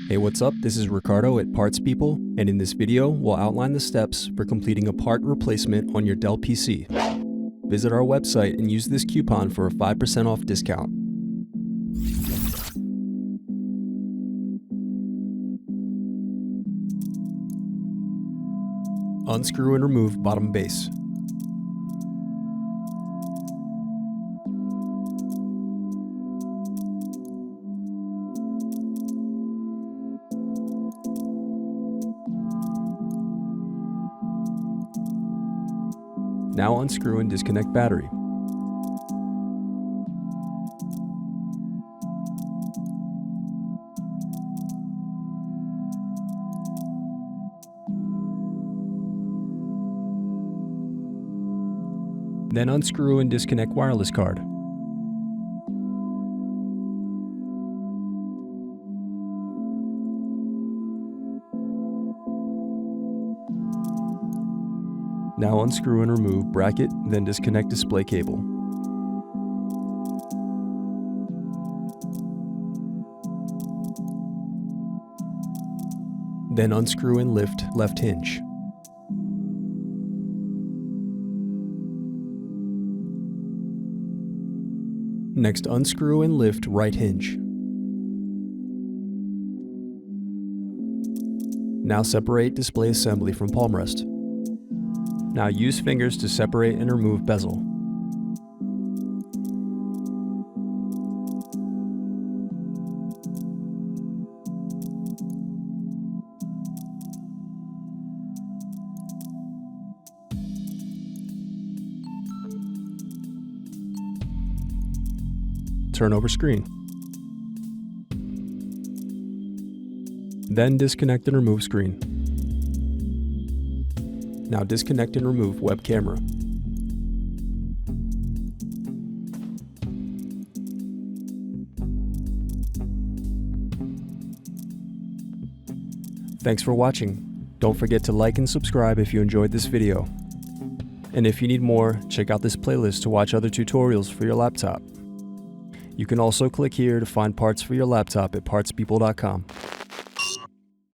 Hey, what's up? This is Ricardo at Parts People, and in this video, we'll outline the steps for completing a part replacement on your Dell PC. Visit our website and use this coupon for a 5% off discount. Unscrew and remove bottom base. Now unscrew and disconnect battery. Then unscrew and disconnect wireless card. Now unscrew and remove bracket, then disconnect display cable. Then unscrew and lift left hinge. Next, unscrew and lift right hinge. Now separate display assembly from palmrest. Now use fingers to separate and remove bezel. Turn over screen. Then disconnect and remove screen. Now disconnect and remove web camera. Thanks for watching. Don't forget to like and subscribe if you enjoyed this video. And if you need more, check out this playlist to watch other tutorials for your laptop. You can also click here to find parts for your laptop at partspeople.com.